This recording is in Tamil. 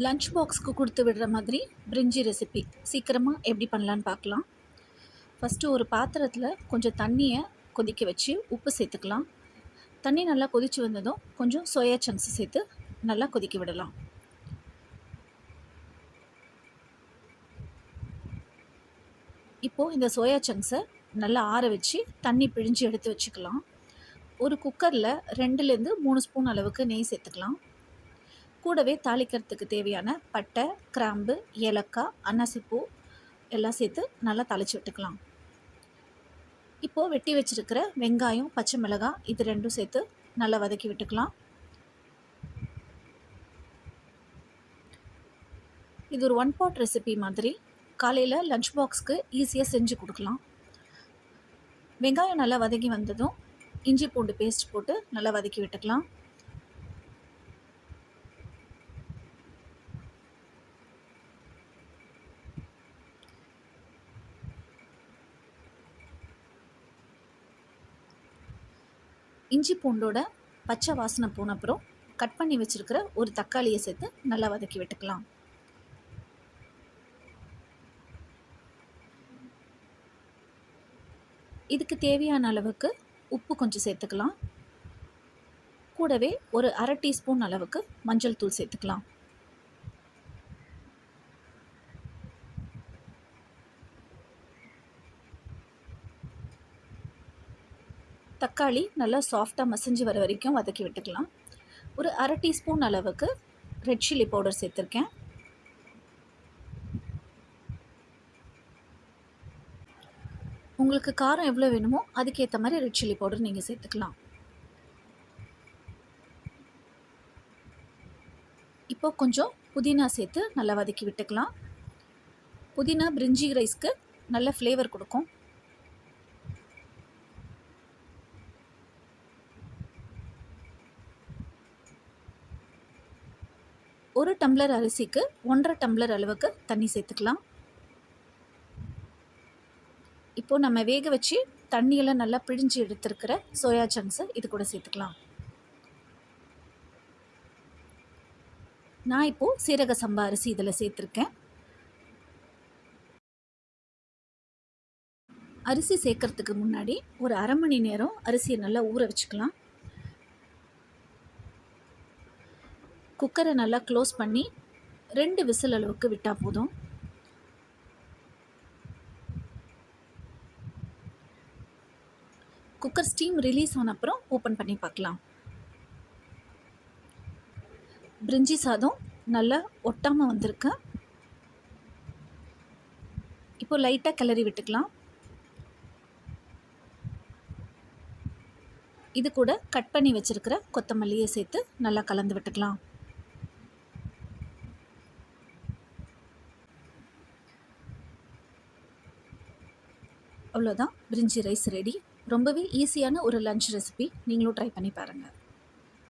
லஞ்ச் பாக்ஸ்க்கு கொடுத்து விடுற மாதிரி பிரிஞ்சி ரெசிபி சீக்கிரமாக எப்படி பண்ணலான்னு பார்க்கலாம். ஃபஸ்ட்டு ஒரு பாத்திரத்தில் கொஞ்சம் தண்ணியை கொதிக்க வச்சு உப்பு சேர்த்துக்கலாம். தண்ணி நல்லா கொதித்து வந்ததும் கொஞ்சம் சோயா சங்க்ஸ் சேர்த்து நல்லா கொதிக்க விடலாம். இப்போது இந்த சோயா சங்க்ஸை நல்லா ஆற வச்சு தண்ணி பிழிஞ்சு எடுத்து வச்சுக்கலாம். ஒரு குக்கரில் 2லேருந்து 3 ஸ்பூன் அளவுக்கு நெய் சேர்த்துக்கலாம். கூடவே தாளிக்கிறதுக்கு தேவையான பட்டை, கிராம்பு, ஏலக்காய், அன்னாசிப்பூ எல்லாம் சேர்த்து நல்லா தாளித்து விட்டுக்கலாம். இப்போது வெட்டி வச்சுருக்கிற வெங்காயம், பச்சை மிளகாய் இது 2ம் சேர்த்து நல்லா வதக்கி விட்டுக்கலாம். இது ஒரு 1 பாட் ரெசிபி மாதிரி காலையில் லஞ்ச் பாக்ஸ்க்கு ஈஸியாக செஞ்சு கொடுக்கலாம். வெங்காயம் நல்லா வதக்கி வந்ததும் இஞ்சி பூண்டு பேஸ்ட் போட்டு நல்லா வதக்கி விட்டுக்கலாம். இஞ்சி பூண்டோட பச்சை வாசனை போன அப்புறம் கட் பண்ணி வச்சுருக்கிற ஒரு தக்காளியை சேர்த்து நல்லா வதக்கி விட்டுக்கலாம். இதுக்கு தேவையான அளவுக்கு உப்பு கொஞ்சம் சேர்த்துக்கலாம். கூடவே ஒரு 1/2 டீஸ்பூன் அளவுக்கு மஞ்சள் தூள் சேர்த்துக்கலாம். தக்காளி நல்லா சாஃப்டாக மசிஞ்சு வர வரைக்கும் வதக்கி விட்டுக்கலாம். ஒரு 1/2 டீஸ்பூன் அளவுக்கு ரெட் சில்லி பவுடர் சேர்த்துருக்கேன். உங்களுக்கு காரம் எவ்வளோ வேணுமோ அதுக்கேற்ற மாதிரி ரெட் சில்லி பவுடர் நீங்கள் சேர்த்துக்கலாம். இப்போ கொஞ்சம் புதினா சேர்த்து நல்லா வதக்கி விட்டுக்கலாம். புதினா பிரிஞ்சி ரைஸ்க்கு நல்ல ஃப்ளேவர் கொடுக்கும். ஒரு டம்ளர் அரிசிக்கு 1.5 டம்ளர் அளவுக்கு தண்ணி சேர்த்துக்கலாம். இப்போது நம்ம வேக வச்சு தண்ணியெல்லாம் நல்லா பிழிஞ்சு எடுத்துருக்கிற சோயா சங்க்ஸை இது கூட சேர்த்துக்கலாம். நான் இப்போது சீரக சம்பா அரிசி இதில் சேர்த்துருக்கேன். அரிசி சேர்க்கறதுக்கு முன்னாடி ஒரு 1/2 மணி நேரம் அரிசியை நல்லா ஊற வச்சுக்கலாம். குக்கரை நல்லா க்ளோஸ் பண்ணி 2 விசில் அளவுக்கு விட்டால் போதும். குக்கர் ஸ்டீம் ரிலீஸ் ஆன அப்புறம் ஓப்பன் பண்ணி பார்க்கலாம். பிரிஞ்சி சாதம் நல்லா ஒட்டாமல் வந்திருக்கு. இப்போ லைட்டாக கிளறி விட்டுக்கலாம். இது கூட கட் பண்ணி வச்சுருக்கிற கொத்தமல்லியை சேர்த்து நல்லா கலந்து விட்டுக்கலாம். அவ்வளோதான், பிரிஞ்சி ரைஸ் ரெடி. ரொம்பவே ஈஸியான ஒரு லஞ்ச் ரெசிபி. நீங்களும் ட்ரை பண்ணி பாருங்கள்.